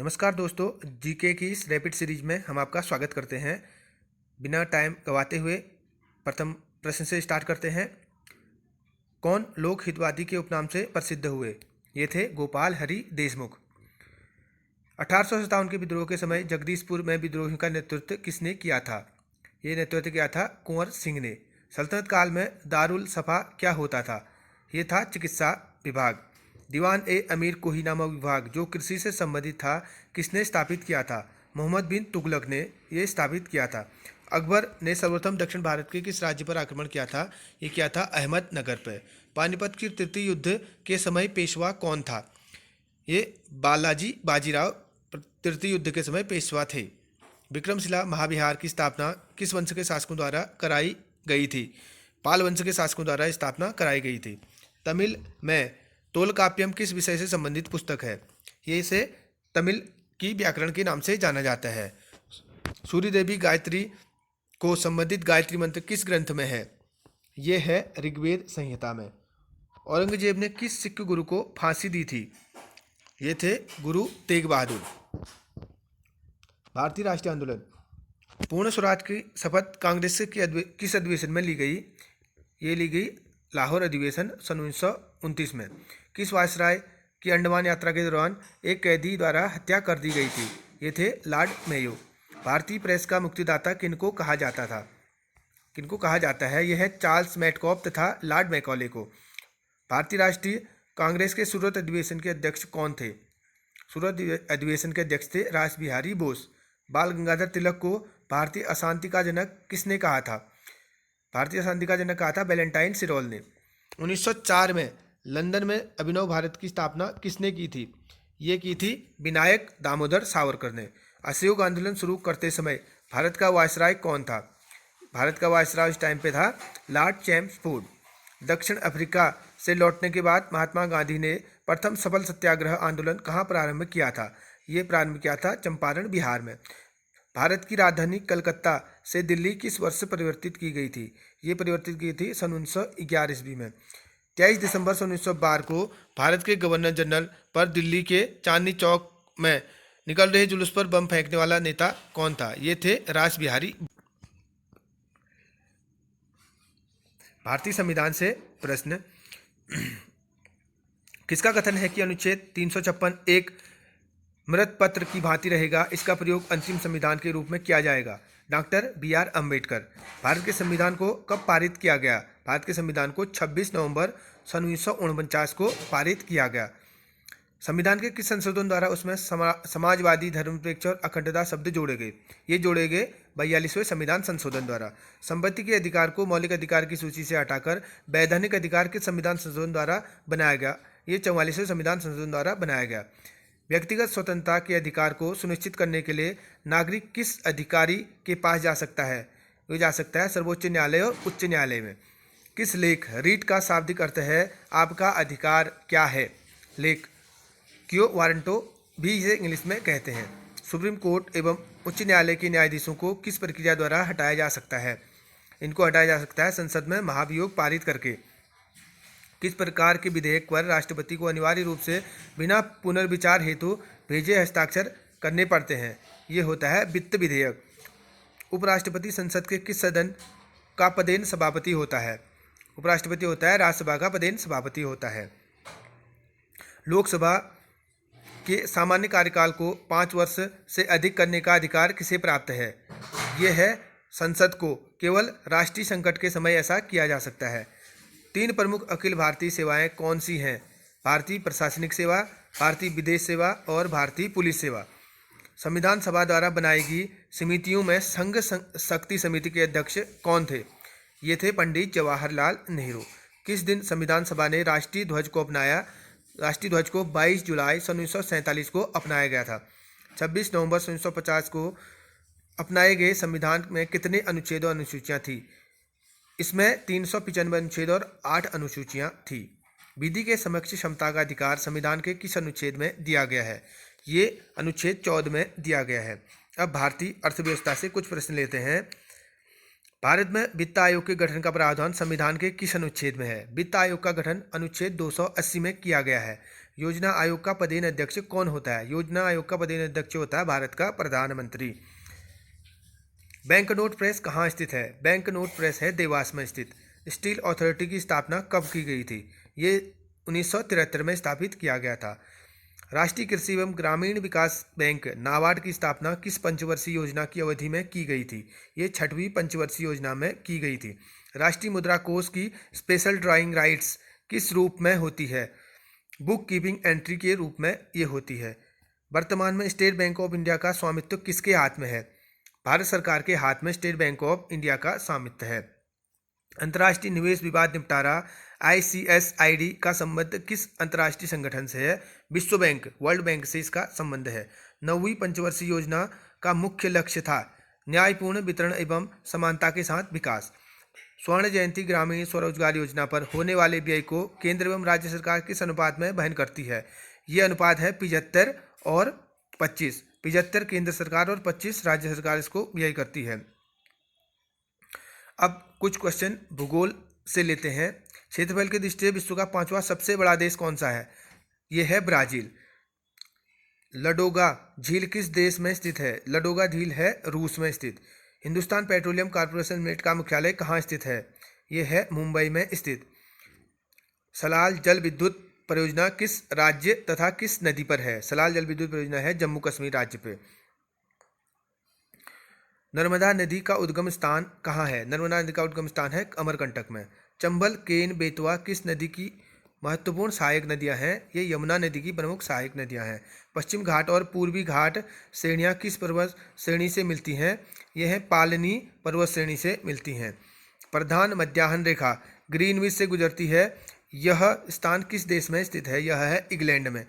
नमस्कार दोस्तों, जीके की इस रैपिड सीरीज में हम आपका स्वागत करते हैं। बिना टाइम गवाते हुए प्रथम प्रश्न से स्टार्ट करते हैं। कौन लोक हितवादी के उपनाम से प्रसिद्ध हुए? ये थे गोपाल हरि देशमुख। 1857 के विद्रोह के समय जगदीशपुर में विद्रोह का नेतृत्व किसने किया था? ये नेतृत्व किया था कुंवर सिंह ने। सल्तनत काल में दारुल सफा क्या होता था? ये था चिकित्सा विभाग। दीवान ए अमीर कोही नामक विभाग जो कृषि से संबंधित था, किसने स्थापित किया था? मोहम्मद बिन तुगलक ने ये स्थापित किया था। अकबर ने सर्वप्रथम दक्षिण भारत के किस राज्य पर आक्रमण किया था? ये किया था अहमदनगर पर। पानीपत के तृतीय युद्ध के समय पेशवा कौन था? ये बालाजी बाजीराव तृतीय युद्ध के समय पेशवा थे। विक्रमशिला महाविहार की स्थापना किस वंश के शासकों द्वारा कराई गई थी? पाल वंश के शासकों द्वारा स्थापना कराई गई थी। तमिल में तोलकाप्यम किस विषय से संबंधित पुस्तक है? ये इसे तमिल की व्याकरण के नाम से जाना जाता है। सूर्य देवी गायत्री को संबंधित गायत्री मंत्र किस ग्रंथ में है? ये है ऋग्वेद संहिता में। औरंगजेब ने किस सिख गुरु को फांसी दी थी? ये थे गुरु तेग बहादुर। भारतीय राष्ट्रीय आंदोलन पूर्ण स्वराज की शपथ कांग्रेस से किस अधिवेशन में ली गई? ये ली गई लाहौर अधिवेशन सन 1929 में। किस वायसराय की अंडमान यात्रा के दौरान एक कैदी द्वारा हत्या कर दी गई थी? ये थे लॉर्ड मेयो। भारतीय प्रेस का मुक्तिदाता किनको कहा जाता था? किनको कहा जाता है? यह है चार्ल्स मैटकॉप तथा लॉर्ड मैकॉले को। भारतीय राष्ट्रीय कांग्रेस के सूरत अधिवेशन के अध्यक्ष कौन थे? सूरत अधिवेशन के अध्यक्ष थे रास बिहारी बोस। बाल गंगाधर तिलक को भारतीय अशांति का जनक किसने कहा था? भारतीय अशांति का जनक कहा था वैलेंटाइन सिरोल ने। 1904 में लंदन में अभिनव भारत की स्थापना किसने की थी? ये की थी विनायक दामोदर सावरकर ने। असहयोग आंदोलन शुरू करते समय भारत का वायसराय कौन था? भारत का वायसराय उस टाइम पे था लॉर्ड चैम्सफोर्ड। दक्षिण अफ्रीका से लौटने के बाद महात्मा गांधी ने प्रथम सफल सत्याग्रह आंदोलन कहाँ प्रारंभ किया था? ये प्रारंभ किया था चंपारण बिहार में। भारत की राजधानी कलकत्ता से दिल्ली किस वर्ष से परिवर्तित की गई थी? ये परिवर्तित की थी सन 1911 ईस्वी में। 23 दिसंबर सन 1912 को भारत के गवर्नर जनरल पर दिल्ली के चांदनी चौक में निकल रहे जुलूस पर बम फेंकने वाला नेता कौन था? ये थे रास बिहारी। भारतीय संविधान से प्रश्न किसका कथन है कि अनुच्छेद 356 एक मृत पत्र की भांति रहेगा, इसका प्रयोग अंतिम संविधान के रूप में किया जाएगा? Doctor B R. अम्बेडकर। भारत के संविधान को कब पारित किया गया? भारत के संविधान को 26 नवंबर सन 1949 को पारित किया गया। संविधान के किस संशोधन द्वारा उसमें समाजवादी, धर्मनिरपेक्ष और अखंडता शब्द जोड़े गए? ये जोड़े गए 42वें संविधान संशोधन द्वारा। संपत्ति के अधिकार को मौलिक अधिकार की सूची से हटाकर वैधानिक अधिकार के संविधान संशोधन द्वारा बनाया गया। ये 44वें संविधान संशोधन द्वारा बनाया गया। व्यक्तिगत स्वतंत्रता के अधिकार को सुनिश्चित करने के लिए नागरिक किस अधिकारी के पास जा सकता है? वो जा सकता है सर्वोच्च न्यायालय और उच्च न्यायालय में। किस लेख रीट का शाब्दिक अर्थ है आपका अधिकार क्या है? लेख क्यो वारंटो भी इसे इंग्लिश में कहते हैं। सुप्रीम कोर्ट एवं उच्च न्यायालय के न्यायाधीशों को किस प्रक्रिया द्वारा हटाया जा सकता है? इनको हटाया जा सकता है संसद में महाभियोग पारित करके। किस प्रकार के विधेयक पर राष्ट्रपति को अनिवार्य रूप से बिना पुनर्विचार हेतु भेजे हस्ताक्षर करने पड़ते हैं? ये होता है वित्त विधेयक। उपराष्ट्रपति संसद के किस सदन का पदेन सभापति होता है? उपराष्ट्रपति होता है राज्यसभा का पदेन सभापति होता है। लोकसभा के सामान्य कार्यकाल को 5 वर्ष से अधिक करने का अधिकार किसे प्राप्त है? ये है संसद को। केवल राष्ट्रीय संकट के समय ऐसा किया जा सकता है। 3 प्रमुख अखिल भारतीय सेवाएं कौन सी हैं? भारतीय प्रशासनिक सेवा, भारतीय विदेश सेवा और भारतीय पुलिस सेवा। संविधान सभा द्वारा बनाई गई समितियों में संघ शक्ति समिति के अध्यक्ष कौन थे? ये थे पंडित जवाहरलाल नेहरू। किस दिन संविधान सभा ने राष्ट्रीय ध्वज को अपनाया? राष्ट्रीय ध्वज को 22 जुलाई सन 1947 को अपनाया गया था। 26 नवंबर सन 1950 को अपनाए गए संविधान में कितने अनुच्छेद और अनुसूचियाँ थी? इसमें 395 अनुच्छेद और 8 अनुसूचियाँ थी। विधि के समक्ष क्षमता का अधिकार संविधान के किस अनुच्छेद में दिया गया है? ये अनुच्छेद 14 में दिया गया है। अब भारतीय अर्थव्यवस्था से कुछ प्रश्न लेते हैं। भारत में वित्त आयोग के गठन का प्रावधान संविधान के किस अनुच्छेद में है? वित्त आयोग का गठन अनुच्छेद 280 में किया गया है। योजना आयोग का पदेन अध्यक्ष कौन होता है? योजना आयोग का पदेन अध्यक्ष होता है भारत का प्रधानमंत्री। बैंक नोट प्रेस कहाँ स्थित है? बैंक नोट प्रेस है देवास में स्थित। स्टील अथॉरिटी की स्थापना कब की गई थी? ये 1973 में स्थापित किया गया था। राष्ट्रीय कृषि एवं ग्रामीण विकास बैंक नाबार्ड की स्थापना किस पंचवर्षीय योजना की अवधि में की गई थी? ये 6वीं पंचवर्षीय योजना में की गई थी। राष्ट्रीय मुद्रा कोष की स्पेशल ड्राइंग राइट्स किस रूप में होती है? बुक कीपिंग एंट्री के रूप में ये होती है। वर्तमान में स्टेट बैंक ऑफ इंडिया का स्वामित्व किसके हाथ में है? भारत सरकार के हाथ में स्टेट बैंक ऑफ इंडिया का स्वामित्व है। अंतर्राष्ट्रीय निवेश विवाद निपटारा ICSID का संबंध किस अंतर्राष्ट्रीय संगठन से है? विश्व बैंक, वर्ल्ड बैंक से इसका संबंध है। 9वीं पंचवर्षीय योजना का मुख्य लक्ष्य था न्यायपूर्ण वितरण एवं समानता के साथ विकास। स्वर्ण जयंती ग्रामीण स्वरोजगार योजना पर होने वाले व्यय को केंद्र एवं राज्य सरकार किस अनुपात में वहन करती है? ये अनुपात है 75 और 25। 75 केंद्र सरकार और 25 राज्य सरकार इसको व्यय करती है। अब कुछ क्वेश्चन भूगोल से लेते हैं। क्षेत्रफल की दृष्टि से विश्व का 5वां सबसे बड़ा देश कौन सा है? यह है ब्राजील। लडोगा झील किस देश में स्थित है? लडोगा झील है रूस में स्थित। हिंदुस्तान पेट्रोलियम कॉर्पोरेशन लिमिटेड का मुख्यालय कहाँ स्थित है? यह है मुंबई में स्थित। सलाल जल विद्युत परियोजना किस राज्य तथा किस नदी पर है? सलाल जल विद्युत परियोजना है जम्मू कश्मीर राज्य पे। नर्मदा नदी का उद्गम स्थान कहाँ है? नर्मदा नदी का उद्गम स्थान है अमरकंटक में। चंबल, केन, बेतवा किस नदी की महत्वपूर्ण सहायक नदियां हैं? ये यमुना नदी की प्रमुख सहायक नदियां हैं। पश्चिम घाट और पूर्वी घाट श्रेणियां किस पर्वत श्रेणी से मिलती हैं? यह पालनी पर्वत श्रेणी से मिलती हैं। प्रधान मध्याह्न रेखा ग्रीनविच से गुजरती है। यह स्थान किस देश में स्थित है? यह है इंग्लैंड में।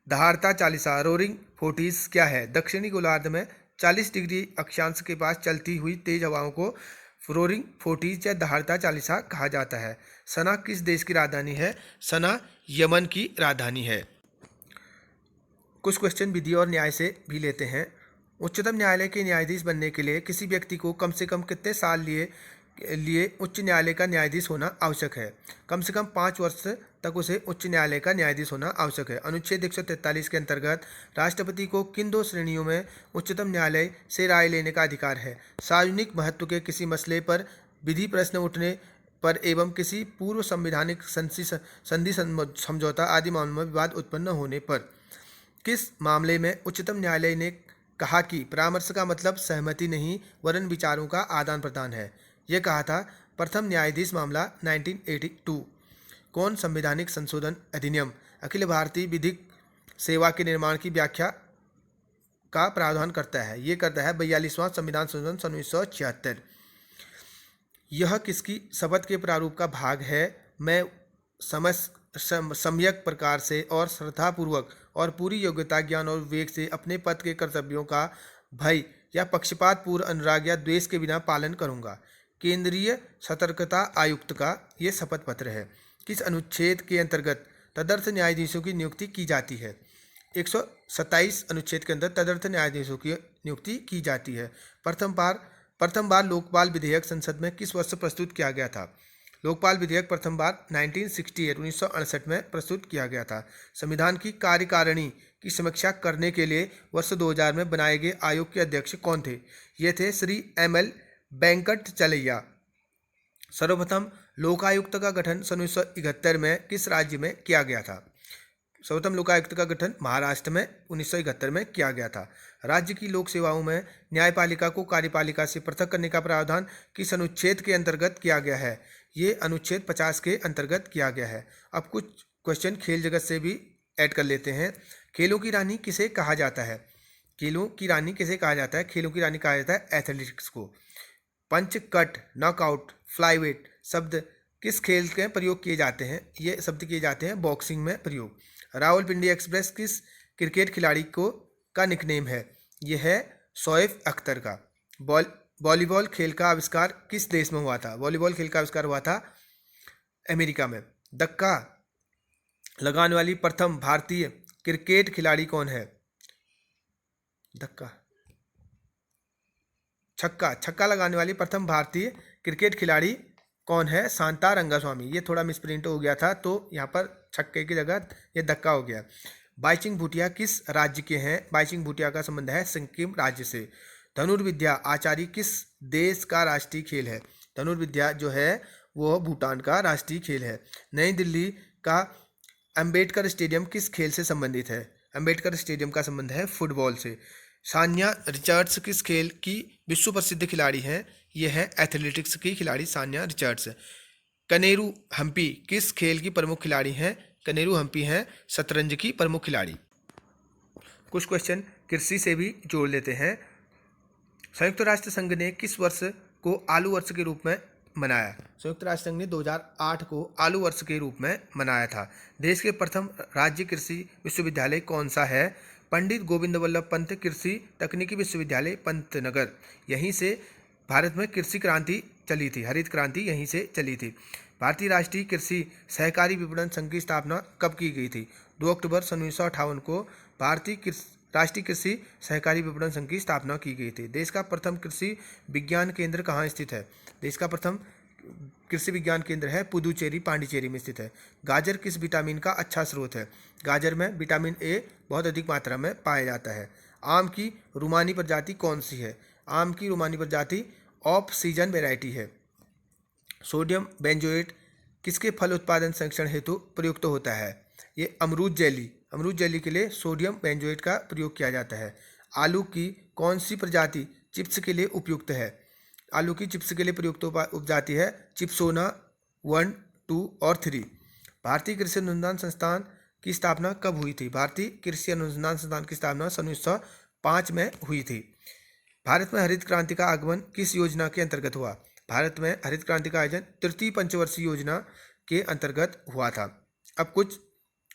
धारता चालीसा रोरिंग फोर्टीज क्या है? दक्षिणी गोलार्ध में 40 डिग्री अक्षांश के पास चलती हुई तेज हवाओं को रोरिंग फोर्टीज या धारता चालीसा कहा जाता है। सना किस देश की राजधानी है? सना यमन की राजधानी है। कुछ क्वेश्चन विधि और न्याय से भी लेते हैं। उच्चतम न्यायालय के न्यायाधीश बनने के लिए किसी व्यक्ति को कम से कम कितने साल लिए उच्च न्यायालय का न्यायाधीश होना आवश्यक है? कम से कम 5 वर्ष तक उसे उच्च न्यायालय का न्यायाधीश होना आवश्यक है। अनुच्छेद 143 के अंतर्गत राष्ट्रपति को किन 2 श्रेणियों में उच्चतम न्यायालय से राय लेने का अधिकार है? सार्वजनिक महत्व के किसी मसले पर विधि प्रश्न उठने पर एवं किसी पूर्व संवैधानिक संधि समझौता आदि मामलों में विवाद उत्पन्न होने पर। किस मामले में उच्चतम न्यायालय ने कहा कि परामर्श का मतलब सहमति नहीं वरन विचारों का आदान प्रदान है? यह कहा था प्रथम न्यायाधीश मामला 1982। कौन संवैधानिक संशोधन अधिनियम अखिल भारतीय विधिक सेवा के निर्माण की व्याख्या का प्रावधान करता है? ये करता है 42वां संविधान संशोधन सन 1976। यह किसकी शपथ के प्रारूप का भाग है? मैं सम्यक प्रकार से और श्रद्धापूर्वक और पूरी योग्यता, ज्ञान और विवेक से अपने पद के कर्तव्यों का भय या पक्षपात पूर्ण अनुराग या द्वेष के बिना पालन करूंगा। केंद्रीय सतर्कता आयुक्त का ये शपथ पत्र है। किस अनुच्छेद के अंतर्गत तदर्थ न्यायाधीशों की नियुक्ति की जाती है? 127 अनुच्छेद के अंदर तदर्थ न्यायाधीशों की नियुक्ति की जाती है। प्रथम बार लोकपाल विधेयक संसद में किस वर्ष प्रस्तुत किया गया था? लोकपाल विधेयक प्रथम बार 1968 में प्रस्तुत किया गया था। संविधान की कार्यकारिणी की समीक्षा करने के लिए वर्ष 2000 में बनाए गए आयोग के अध्यक्ष कौन थे? ये थे श्री ML वेंकटचलैया। सर्वप्रथम लोकायुक्त का गठन सन 1971 में किस राज्य में किया गया था? सर्वप्रथम लोकायुक्त का गठन महाराष्ट्र में 1971 में किया गया था। राज्य की लोक सेवाओं में न्यायपालिका को कार्यपालिका से पृथक करने का प्रावधान किस अनुच्छेद के अंतर्गत किया गया है? ये अनुच्छेद 50 के अंतर्गत किया गया है। अब कुछ क्वेश्चन खेल जगत से भी ऐड कर लेते हैं। खेलों की रानी किसे कहा जाता है? खेलों की रानी किसे कहा जाता है? खेलों की रानी कहा जाता है एथलेटिक्स को। पंच, कट, नॉकआउट, फ्लाईवेट शब्द किस खेल के प्रयोग किए जाते हैं? ये शब्द किए जाते हैं बॉक्सिंग में प्रयोग। रावलपिंडी एक्सप्रेस किस क्रिकेट खिलाड़ी का निकनेम है? यह है शोएब अख्तर का। वॉलीबॉल खेल का आविष्कार किस देश में हुआ था? वॉलीबॉल खेल का आविष्कार हुआ था अमेरिका में। धक्का लगाने वाली प्रथम भारतीय क्रिकेट खिलाड़ी कौन है? छक्का लगाने वाली प्रथम भारतीय क्रिकेट खिलाड़ी कौन है? शांता रंगास्वामी। ये थोड़ा मिसप्रिंट हो गया था तो यहाँ पर छक्के की जगह ये धक्का हो गया। बाईचुंग भूटिया किस राज्य के हैं? बाईचुंग भूटिया का संबंध है सिक्किम राज्य से। धनुर्विद्या आचारी किस देश का राष्ट्रीय खेल है? धनुर्विद्या जो है वो भूटान का राष्ट्रीय खेल है। नई दिल्ली का अंबेडकर स्टेडियम किस खेल से संबंधित है? अंबेडकर स्टेडियम का संबंध है फुटबॉल से। सानिया रिचर्ड्स किस खेल की विश्व प्रसिद्ध खिलाड़ी हैं? ये है एथलेटिक्स की खिलाड़ी सानिया रिचर्ड्स। कनेरू हम्पी किस खेल की प्रमुख खिलाड़ी हैं? कनेरू हम्पी हैं शतरंज की प्रमुख खिलाड़ी। कुछ क्वेश्चन कृषि से भी जोड़ लेते हैं। संयुक्त राष्ट्र संघ ने किस वर्ष को आलू वर्ष के रूप में मनाया? संयुक्त राष्ट्र संघ ने 2008 को आलू वर्ष के रूप में मनाया था। देश के प्रथम राज्य कृषि विश्वविद्यालय कौन सा है? पंडित गोविंद वल्लभ पंत कृषि तकनीकी विश्वविद्यालय पंतनगर। यहीं से भारत में कृषि क्रांति चली थी, हरित क्रांति यहीं से चली थी। भारतीय राष्ट्रीय कृषि सहकारी विपणन संघ की स्थापना कब की गई थी? 2 अक्टूबर 1958 को भारतीय राष्ट्रीय कृषि सहकारी विपणन संघ की स्थापना की गई थी। देश का प्रथम कृषि विज्ञान केंद्र कहाँ स्थित है? देश का प्रथम कृषि विज्ञान केंद्र है पुदुचेरी पांडिचेरी में स्थित है। गाजर किस विटामिन का अच्छा स्रोत है? गाजर में विटामिन ए बहुत अधिक मात्रा में पाया जाता है। आम की रुमानी प्रजाति कौन सी है? आम की रुमानी प्रजाति ऑफ सीजन वेराइटी है। सोडियम बेंजोएट किसके फल उत्पादन संरक्षण हेतु प्रयुक्त होता है? ये अमरूद जेली के लिए सोडियम बेंजोएट का प्रयोग किया जाता है। आलू की कौन सी प्रजाति चिप्स के लिए उपयुक्त है? आलू की चिप्स के लिए प्रयुक्त उपजाति है चिप्सोना 1, 2 और 3। भारतीय कृषि अनुसंधान संस्थान की स्थापना कब हुई थी? भारतीय कृषि अनुसंधान संस्थान की स्थापना 1905 में हुई थी। भारत में हरित क्रांति का आगमन किस योजना के अंतर्गत हुआ? भारत में हरित क्रांति का आयोजन तृतीय पंचवर्षीय योजना के अंतर्गत हुआ था। अब कुछ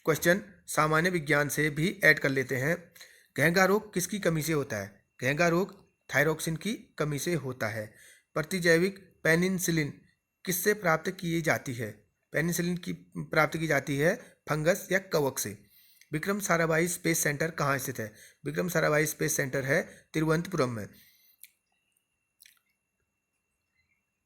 क्वेश्चन सामान्य विज्ञान से भी ऐड कर लेते हैं। घेंघा रोग किसकी कमी से होता है? घेंघा रोग थायरोक्सिन की कमी से होता है। प्रतिजैविक पेनिसिलिन किससे प्राप्त की जाती है? पेनिसिलिन की प्राप्त की जाती है फंगस या कवक से। विक्रम साराभाई स्पेस सेंटर कहाँ स्थित है? विक्रम साराभाई स्पेस सेंटर है तिरुवनंतपुरम में।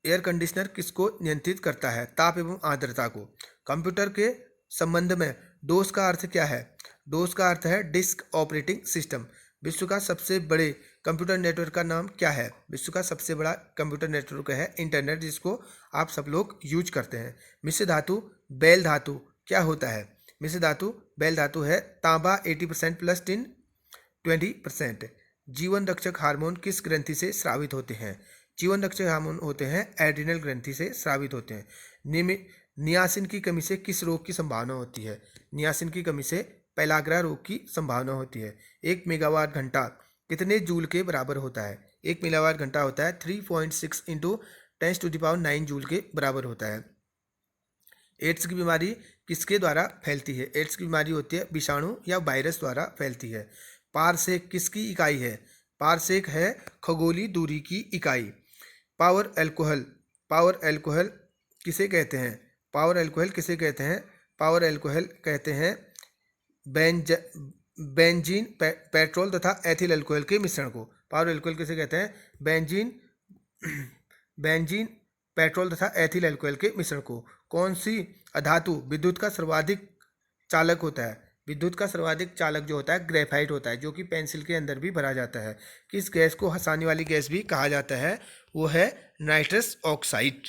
एयर कंडीशनर किसको नियंत्रित करता है? ताप एवं आर्द्रता को। कंप्यूटर के संबंध में डोस का अर्थ क्या है? डोस का अर्थ है डिस्क ऑपरेटिंग सिस्टम। विश्व का सबसे बड़े कंप्यूटर नेटवर्क का नाम क्या है? विश्व का सबसे बड़ा कंप्यूटर नेटवर्क है इंटरनेट, जिसको आप सब लोग यूज करते हैं। मिश्र धातु बैल धातु क्या होता है? मिश्र धातु बैल धातु है तांबा 80% प्लस टिन 20%। जीवन रक्षक हार्मोन किस ग्रंथि से स्रावित होते हैं? जीवन रक्षक हार्मोन होते हैं एड्रिनल ग्रंथि से स्रावित होते हैं। नियासिन की कमी से किस रोग की संभावना होती है? नियासिन की कमी से पेलाग्रा रोग की संभावना होती है। 1 मेगावाट घंटा कितने जूल के बराबर होता है? 1 मेगावाट घंटा होता है 3.6 × 10⁹ जूल के बराबर होता है। एड्स की बीमारी किसके द्वारा फैलती है? एड्स की बीमारी होती है विषाणु या वायरस द्वारा फैलती है। पारसेक किसकी इकाई है? पारसेक है खगोलीय दूरी की इकाई। पावर एल्कोहल किसे कहते हैं? पावर एल्कोहल किसे कहते हैं? पावर एल्कोहल कहते हैं बेंजीन पेट्रोल तथा एथिल अल्कोहल के मिश्रण को। पावर एल्कोहल किसे कहते हैं? बेंजीन पेट्रोल तथा एथिल अल्कोहल के मिश्रण को। कौन सी अधातु विद्युत का सर्वाधिक चालक होता है? विद्युत का सर्वाधिक चालक जो होता है ग्रेफाइट होता है, जो कि पेंसिल के अंदर भी भरा जाता है। किस गैस को हंसाने वाली गैस भी कहा जाता है? वो है नाइट्रस ऑक्साइड।